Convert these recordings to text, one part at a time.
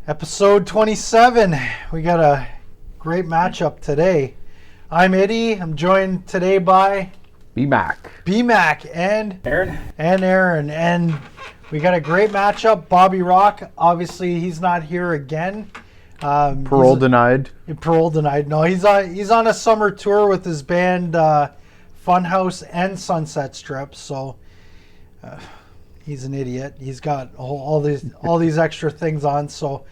Episode 27. We got a great matchup today. I'm Eddie. I'm joined today by B-Mac and Aaron. And we got a great matchup. Bobby Rock, obviously he's not here again. Parole denied. Parole denied. No, he's on a summer tour with his band Funhouse and Sunset Strip. So he's an idiot. He's got all these extra things on. So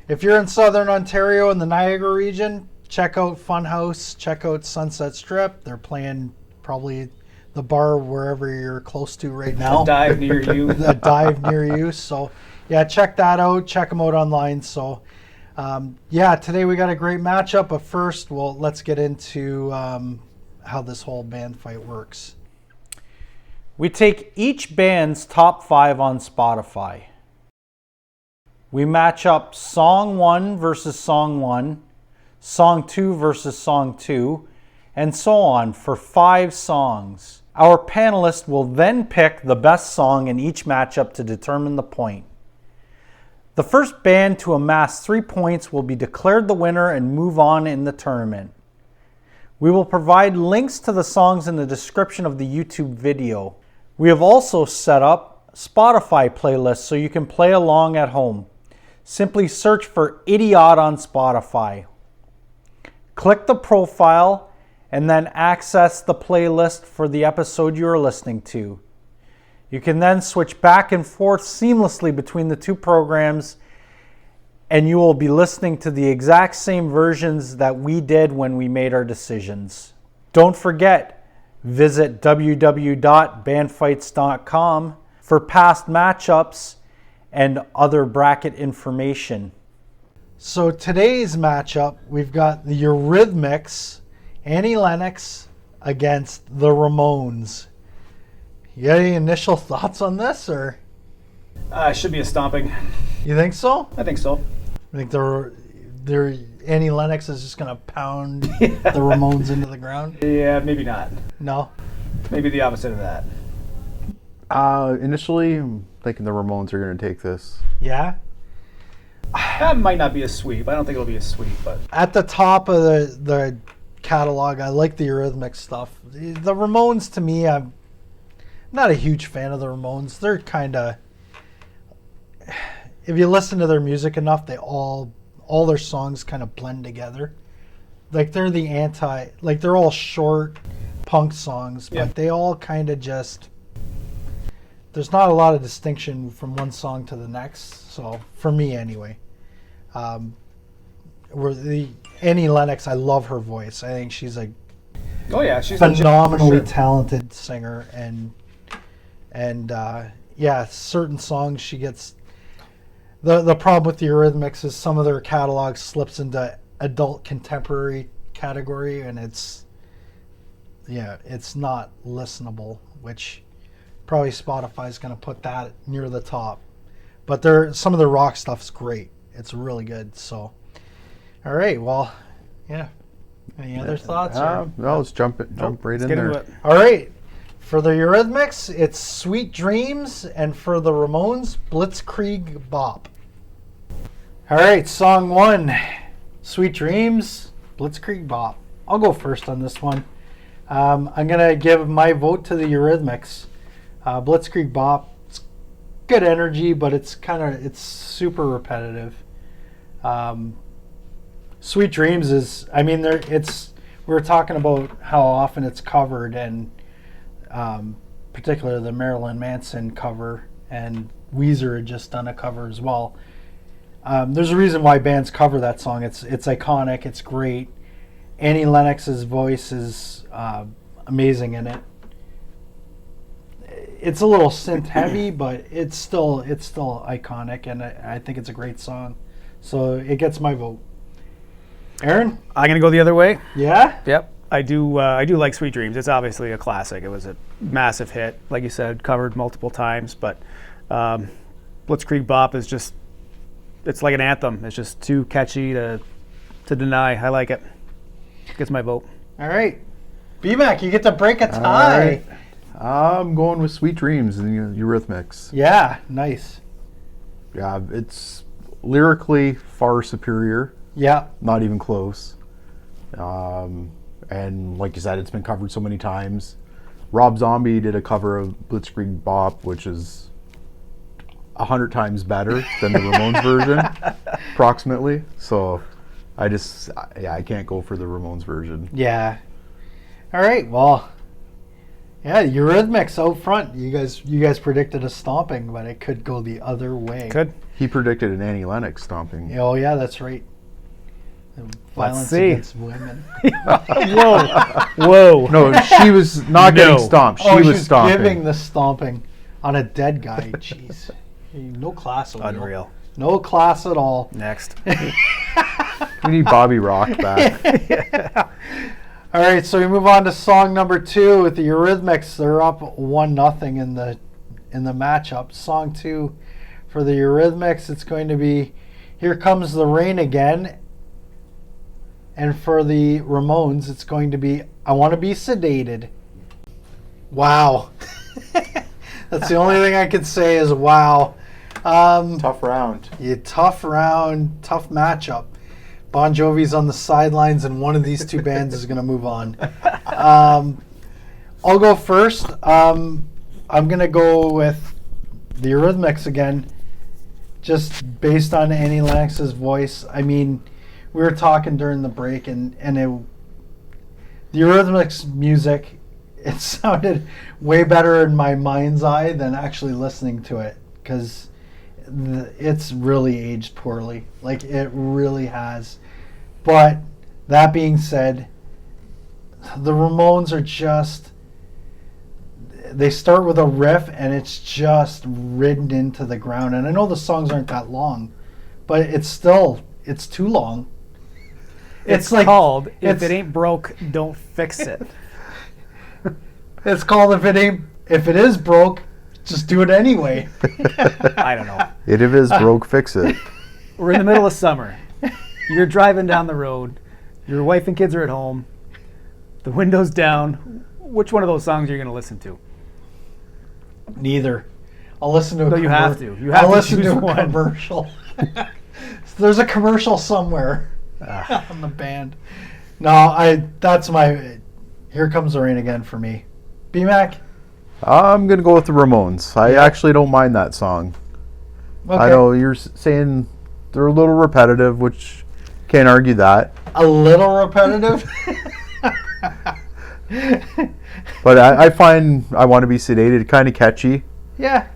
if you're in Southern Ontario in the Niagara region, check out Funhouse, check out Sunset Strip. They're playing probably the bar wherever you're close to right now. A dive near you. A dive near you. So yeah, check that out. Check them out online. So today we got a great matchup. But first, let's get into how this whole band fight works. We take each band's top 5 on Spotify. We match up song 1 versus song 1, song 2 versus song 2, and so on for 5 songs. Our panelist will then pick the best song in each matchup to determine the point. The first band to amass 3 points will be declared the winner and move on in the tournament. We will provide links to the songs in the description of the YouTube video. We have also set up Spotify playlists so you can play along at home. Simply search for Idiot on Spotify. Click the profile and then access the playlist for the episode you are listening to. You can then switch back and forth seamlessly between the two programs, and you will be listening to the exact same versions that we did when we made our decisions. Don't forget, visit www.bandfights.com for past matchups and other bracket information. So today's matchup, we've got the Eurythmics, Annie Lennox against the Ramones. You got any initial thoughts on this, or? It should be a stomping. You think so? I think so. I think Annie Lennox is just gonna pound the Ramones into the ground. Yeah, maybe not. No. Maybe the opposite of that. Initially, I'm thinking the Ramones are going to take this. Yeah? That might not be a sweep. I don't think it'll be a sweep, but At the top of the catalog, I like the Eurythmics stuff. The Ramones, to me, I'm not a huge fan of the Ramones. They're kind of, if you listen to their music enough, they all their songs kind of blend together. Like they're they're all short punk songs, but they all kind of just, there's not a lot of distinction from one song to the next. So for me anyway, Annie Lennox, I love her voice. I think she's a she's phenomenally talented singer, and certain songs she gets. The problem with the Eurythmics is some of their catalog slips into adult contemporary category, and it's not listenable, which probably Spotify's going to put that near the top. But some of the rock stuff's great. It's really good. So, all right. Well, yeah. Any other thoughts? No, let's jump right in there. All right. For the Eurythmics, it's Sweet Dreams, and for the Ramones, Blitzkrieg Bop. All right, song 1, Sweet Dreams, Blitzkrieg Bop. I'll go first on this one. I'm going to give my vote to the Eurythmics. Blitzkrieg Bop, it's good energy, but it's super repetitive. Sweet Dreams is, we were talking about how often it's covered, and particularly the Marilyn Manson cover, and Weezer had just done a cover as well. There's a reason why bands cover that song. It's iconic. It's great. Annie Lennox's voice is amazing in it. It's a little synth heavy, but it's still iconic, and I think it's a great song. So it gets my vote. Aaron? I'm gonna go the other way. Yeah? Yep. I do like Sweet Dreams. It's obviously a classic. It was a massive hit, like you said, covered multiple times. But Blitzkrieg Bop is just, it's like an anthem. It's just too catchy to To Deny. I like it. Gets my vote. All right. BMAC, you get to break a All tie. right. I'm going with Sweet Dreams and Eurythmics. Yeah, nice. Yeah, it's lyrically far superior. Yeah. Not even close. And like you said, it's been covered so many times. Rob Zombie did a cover of Blitzkrieg Bop, which is 100 times better than the Ramones version, approximately. So I can't go for the Ramones version. Yeah. All right. Well, yeah, Eurythmics out front. You guys predicted a stomping, but it could go the other way. Could. He predicted an Annie Lennox stomping. Oh, yeah, that's right. Violence see. against women. Whoa. No, she was not getting stomped. She was stomping. giving the stomping on a dead guy. Jeez. No class. O'Neill. Unreal. No class at all. Next. We need Bobby Rock back. All right, so we move on to song number 2 with the Eurythmics. They're up 1-0 in the matchup. Song 2 for the Eurythmics, it's going to be Here Comes the Rain Again. And for the Ramones, it's going to be I Want to Be Sedated. Wow. That's the only thing I could say is wow. Tough round. Yeah, tough round, tough matchup. Bon Jovi's on the sidelines, and one of these two bands is going to move on. I'll go first. I'm going to go with the Eurythmics again, just based on Annie Lennox's voice. I mean, we were talking during the break, and the Eurythmics music, it sounded way better in my mind's eye than actually listening to it, because it's really aged poorly. Like, it really has. But that being said, the Ramones are just, they start with a riff and it's just ridden into the ground. And I know the songs aren't that long, but it's too long. It's like called If It Ain't Broke, Don't Fix It. It's called If It Is Broke, Just Do It Anyway. I don't know. If it is broke, fix it. We're in the middle of summer. You're driving down the road. Your wife and kids are at home. The window's down. Which one of those songs are you going to listen to? Neither. I'll listen to a No, you have to. You have I'll to listen choose to a one. commercial. There's a commercial somewhere on the band. No, that's my Here Comes the Rain Again for me. BMAC? I'm going to go with the Ramones. I actually don't mind that song. Okay. I know you're saying they're a little repetitive, which can't argue that. A little repetitive? But I find I Want to Be Sedated kind of catchy. Yeah.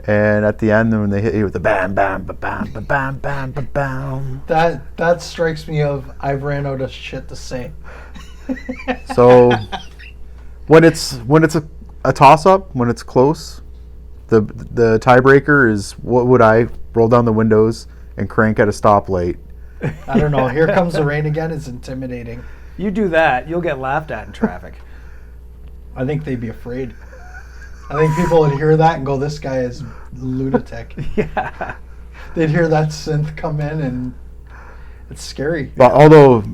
And at the end, when they hit you with the bam, bam, ba bam, ba bam, bam, ba bam. That strikes me of I've ran out of shit to say. So when it's a toss up, when it's close, the tiebreaker is what would I roll down the windows and crank at a stoplight? I don't know. Here Comes the Rain Again is intimidating. You do that, you'll get laughed at in traffic. I think they'd be afraid. I think people would hear that and go, this guy is lunatic. Yeah. They'd hear that synth come in and it's scary. But although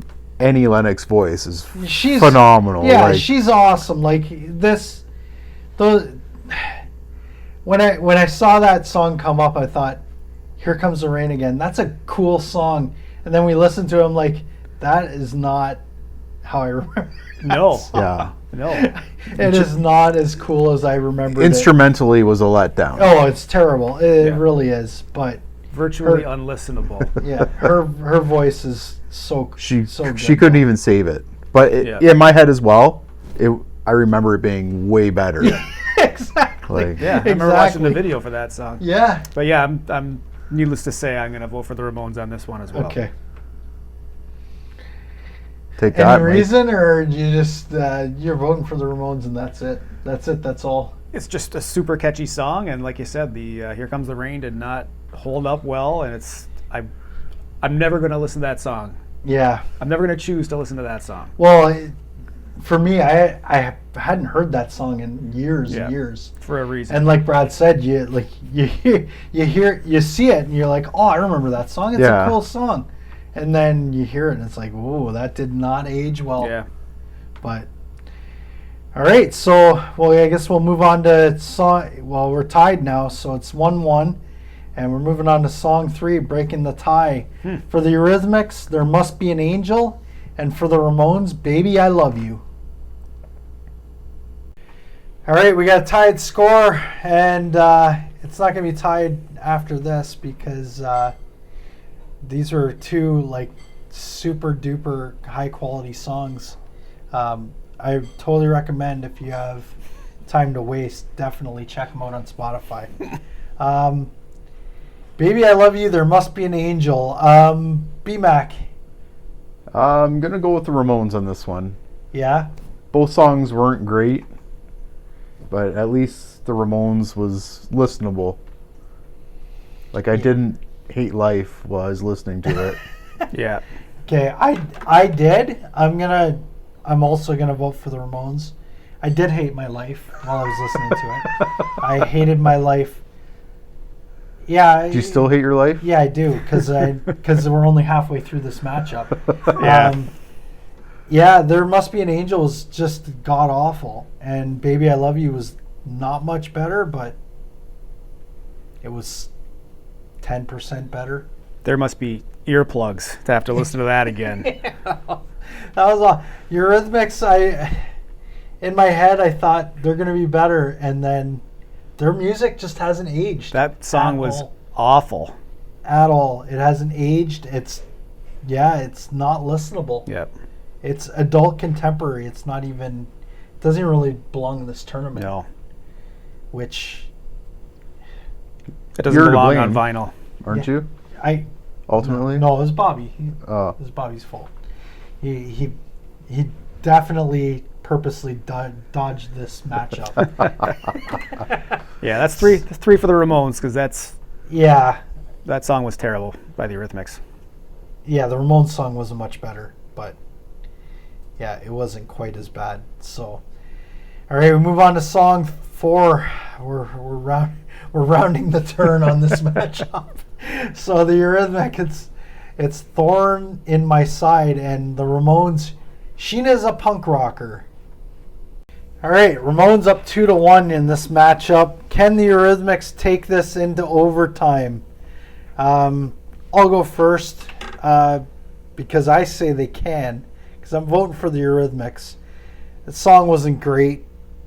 Annie Lennox's voice is phenomenal. Yeah, like, she's awesome. Like this, when I saw that song come up, I thought, Here Comes the Rain Again. That's a cool song. And then we listened to him like, that is not how I remember that No. song. yeah. No. It is not as cool as I remember. Instrumentally was a letdown. Oh, it's terrible. It Yeah. really is. But Virtually unlistenable. yeah, her voice is so good. She couldn't even save it. But in my head as well, I remember it being way better. Exactly. Like, Yeah, I remember watching the video for that song. Yeah. But yeah, I'm needless to say, I'm going to vote for the Ramones on this one as well. Okay. take that. Any Mike. reason, or you just you're voting for the Ramones and that's it? That's all. It's just a super catchy song, and like you said, the Here Comes the Rain did not hold up well, and I'm never going to listen to that song. Yeah. I'm never going to choose to listen to that song. Well, for me, I hadn't heard that song in years and years. For a reason. And like Brad said, you see it, and you're like, oh, I remember that song. It's a cool song. And then you hear it and it's like, whoa, that did not age well. Yeah. But all right, so I guess we'll move on to song. Well, we're tied now, so it's 1-1, and we're moving on to song 3, breaking the tie. For the Eurythmics, "There Must Be an Angel," and for the Ramones, "Baby I Love You." All right, we got a tied score, and it's not going to be tied after this because these are two like super duper high quality songs. I totally recommend, if you have time to waste, definitely check them out on Spotify. "Baby I Love You," "There Must Be an Angel." B-Mac, I'm going to go with the Ramones on this one. yeah? Both songs weren't great, but at least the Ramones was listenable. Like, I didn't hate life while I was listening to it. Yeah. Okay, I did. I'm also gonna vote for the Ramones. I did hate my life while I was listening to it. I hated my life. Yeah. Do you still hate your life? Yeah, I do, because we're only halfway through this matchup. Yeah. Yeah, "There Must Be an Angel" was just god awful, and "Baby I Love You" was not much better, but it was 10% better. There must be earplugs to have to listen to that again. That was all. Eurythmics, in my head, I thought they're going to be better, and then their music just hasn't aged. That song at was all. awful. At all. It hasn't aged. It's not listenable. Yep. It's adult contemporary. It's not even, it doesn't even really belong in this tournament. No. Which It doesn't You're to belong on blame. vinyl. Aren't Yeah. you? Ultimately? No, it was Bobby. Oh. It was Bobby's fault. He definitely purposely dodged this matchup. Yeah, that's three for the Ramones, because Yeah. that song was terrible by the Eurythmics. Yeah, the Ramones song wasn't much better, but yeah, it wasn't quite as bad. So, all right, we move on to song 4. We're rounding the turn on this matchup. So the Eurythmics, it's "Thorn in My Side," and the Ramones, "Sheena's a Punk Rocker." All right, Ramones up 2-1 in this matchup. Can the Eurythmics take this into overtime? I'll go first because I say they can, because I'm voting for the Eurythmics. The song wasn't great,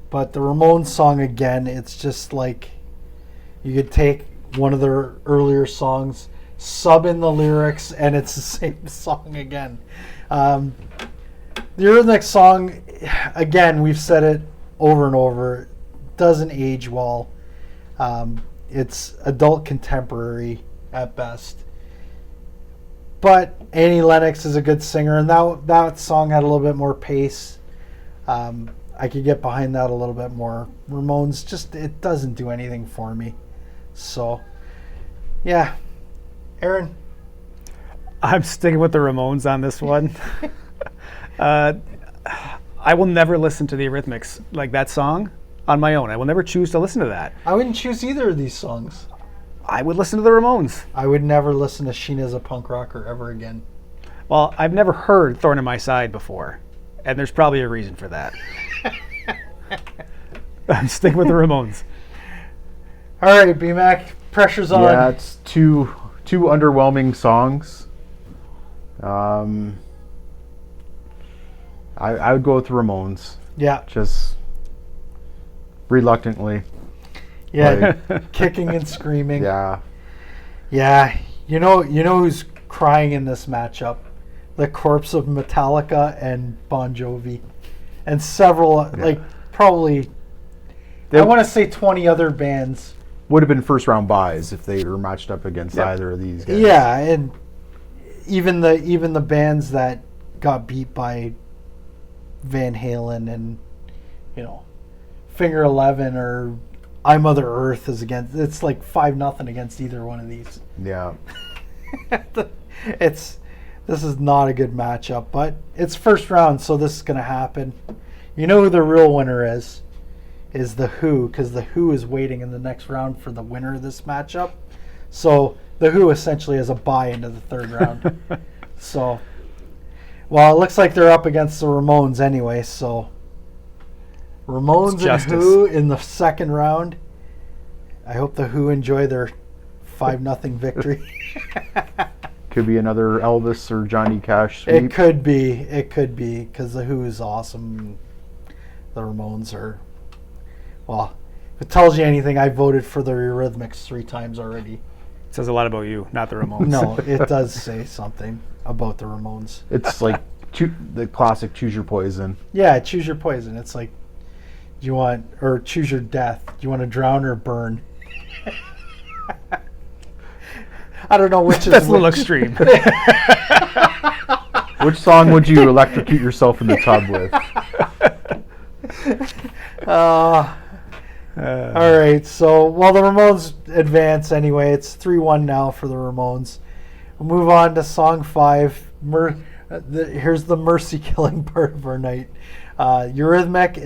but the Ramones song, again, it's just like you could take one of their earlier songs, sub in the lyrics, and it's the same song again. The Eurythmics song, again, we've said it over and over, doesn't age well. It's adult contemporary at best. But Annie Lennox is a good singer, and that song had a little bit more pace. I could get behind that a little bit more. Ramones, just, it doesn't do anything for me. So, yeah. Aaron? I'm sticking with the Ramones on this one. I will never listen to the Eurythmics, like that song, on my own. I will never choose to listen to that. I wouldn't choose either of these songs. I would listen to the Ramones. I would never listen to "Sheena's a Punk Rocker" ever again. Well, I've never heard "Thorn in My Side" before, and there's probably a reason for that. I'm sticking with the Ramones. All right, B-Mac, pressure's on. Yeah, it's two underwhelming songs. I would go with the Ramones, Yeah, just reluctantly. yeah, kicking and screaming. Yeah. Yeah, you know who's crying in this matchup? The corpse of Metallica and Bon Jovi, and several, like probably, They I want to say 20 other bands. would have been first round buys if they were matched up against Yep. either of these guys. Yeah, and even the bands that got beat by Van Halen and Finger 11 or I Mother Earth is against. It's like 5-0 against either one of these. Yeah. This is not a good matchup, but it's first round, so this is going to happen. You know who the real winner is the Who, because the Who is waiting in the next round for the winner of this matchup. So the Who essentially has a bye into the third round. So, well, it looks like they're up against the Ramones anyway. So, Ramones and justice. Who in the second round. I hope the Who enjoy their 5-0 victory. Could be another Elvis or Johnny Cash sweep. It could be, because the Who is awesome. The Ramones are, well, if it tells you anything, I voted for the Eurythmics 3 times already. It says a lot about you, not the Ramones. No, it does say something about the Ramones. It's like the classic choose your poison. Yeah, choose your poison. It's like, do you want, or choose your death. Do you want to drown or burn? I don't know which is That's a little which. extreme. Which song would you electrocute yourself in the tub with? All right, so while the Ramones advance anyway, it's 3-1 now for the Ramones. We'll move on to song 5. Here's the mercy-killing part of our night. Eurythmic,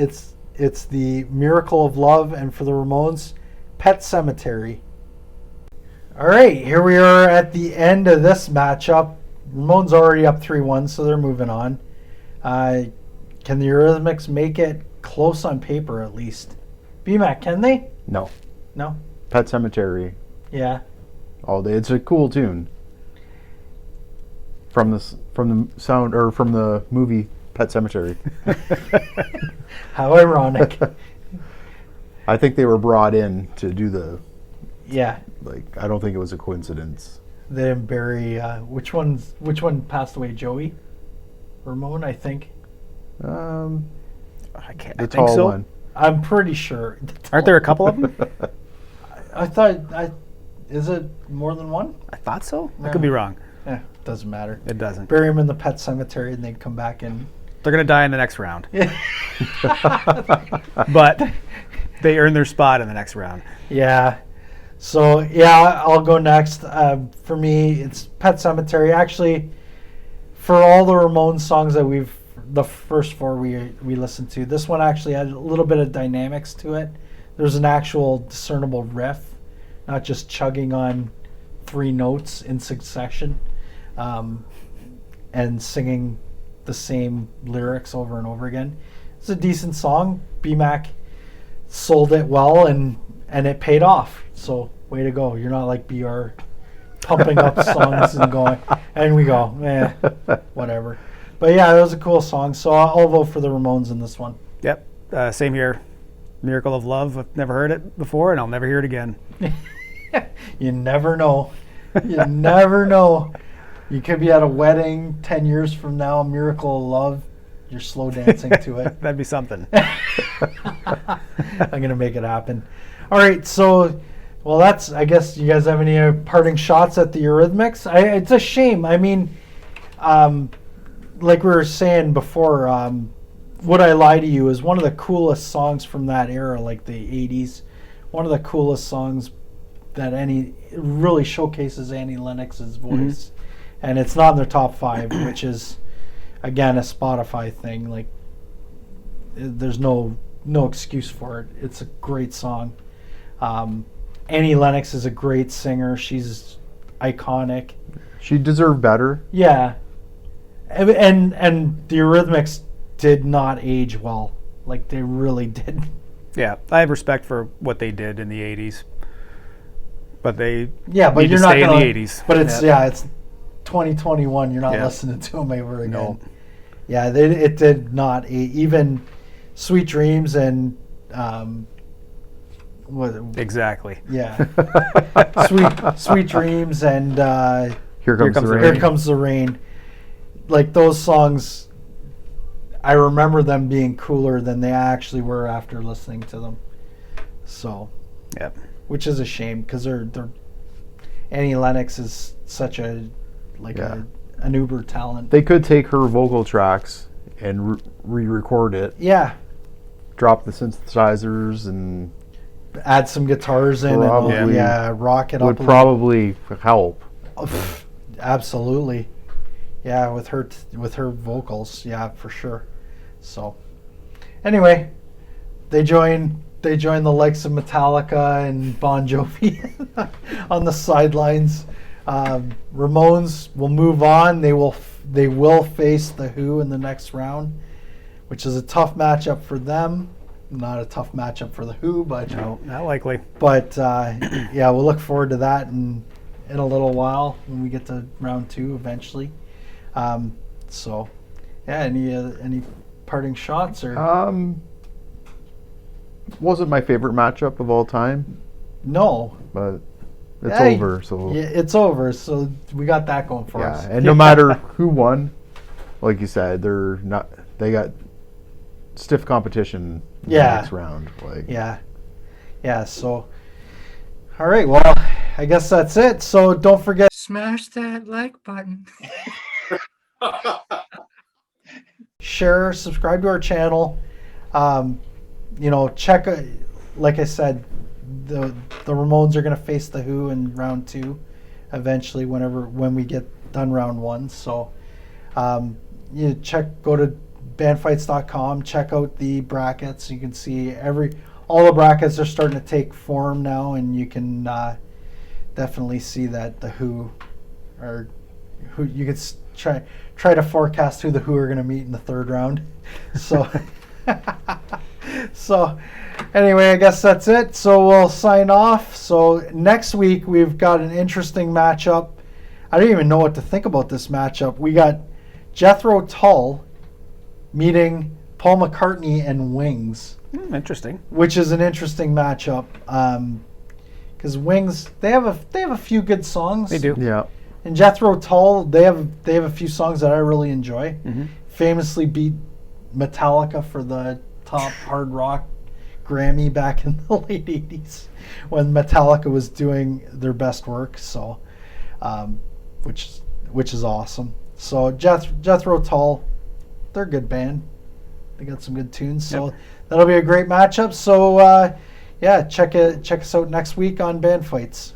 it's the Miracle of Love, and for the Ramones, Pet Sematary. All right, here we are at the end of this matchup. Ramones already up 3-1, so they're moving on. Can the Eurythmics make it close on paper at least? BMAC, can they? No. No? Pet Cemetery. Yeah. All day. It's a cool tune. From the sound or from the movie Pet Cemetery. How ironic. I think they were brought in to do the. Yeah. I don't think it was a coincidence. They didn't bury. Which one passed away? Joey Ramone, I think. I The think tall so. one. I'm pretty sure. Aren't there a couple of them? I thought. Is it more than one? I thought so. I No. could be wrong. Doesn't matter. It doesn't. Bury them in the pet cemetery, and they come back and. They're going to die in the next round. But they earn their spot in the next round. Yeah. So, yeah, I'll go next. For me, it's Pet Cemetery. Actually, for all the Ramones songs that the first 4 we listened to, this one actually had a little bit of dynamics to it. There's an actual discernible riff, not just chugging on 3 notes in succession, and singing the same lyrics over and over again. It's a decent song. BMAC sold it well, and it paid off. So way to go. You're not like BR pumping up songs and going, and we go, whatever. But yeah, it was a cool song. So I'll vote for the Ramones in this one. Yep. Same here. Miracle of Love. I've never heard it before, and I'll never hear it again. You never know. You never know. You could be at a wedding 10 years from now, Miracle of Love. You're slow dancing to it. That'd be something. I'm going to make it happen. All right, so, well, I guess you guys have any parting shots at the Eurythmics? It's a shame. I mean, like we were saying before, Would I Lie to You is one of the coolest songs from that era, like the 80s. One of the coolest songs that it really showcases Annie Lennox's voice. And it's not in their top 5, which is, again, a Spotify thing. Like, there's no excuse for it. It's a great song. Annie Lennox is a great singer. She's iconic. She deserved better. Yeah. And the Eurythmics did not age well. Like, they really did. Yeah, I have respect for what they did in the 80s. But they Yeah, but need you're to not stay gonna, in the 80s. But it's it's 2021. You're not listening to them ever again. No. Yeah, it did not age. Even Sweet Dreams and Exactly. Yeah, Sweet Dreams and Here Comes the Rain. Here Comes the Rain. Like, those songs, I remember them being cooler than they actually were after listening to them. So, Yep. which is a shame, because they're Annie Lennox is such an uber talent. They could take her vocal tracks and re-record it, Yeah, drop the synthesizers, and add some guitars in Probably and rock it would up. probably help. Absolutely. Yeah, with her vocals, yeah, for sure. So, anyway, they join the likes of Metallica and Bon Jovi on the sidelines. Ramones will move on. They will face the Who in the next round, which is a tough matchup for them. Not a tough matchup for the Who, but No, not likely. But yeah, we'll look forward to that in a little while when we get to round 2 eventually. So, yeah, any parting shots or Wasn't my favorite matchup of all time, no? but it's Hey, over. So yeah, it's over. So we got that going for us. and no matter who won, like you said, they got stiff competition in the next round. Like Yeah. So, all right. Well, I guess that's it. So don't forget. Smash that like button. Share, subscribe to our channel. Check. Like I said, the Ramones are going to face the Who in round 2, eventually. When we get done round 1. So, go to bandfights.com. Check out the brackets. You can see all the brackets are starting to take form now, and you can definitely see that the Who you could try to forecast who the Who are going to meet in the 3rd round. So, so anyway, I guess that's it. So we'll sign off. So next week we've got an interesting matchup. I don't even know what to think about this matchup. We got Jethro Tull meeting Paul McCartney and Wings, Interesting. which is an interesting matchup. Because Wings, they have a few good songs. They do. yeah, And Jethro Tull, they have a few songs that I really enjoy. Mm-hmm. Famously beat Metallica for the top hard rock Grammy back in the late '80s when Metallica was doing their best work. So, which is awesome. So Jethro Tull, they're a good band. They got some good tunes. So that'll be a great matchup. So yeah, check us out next week on Band Fights.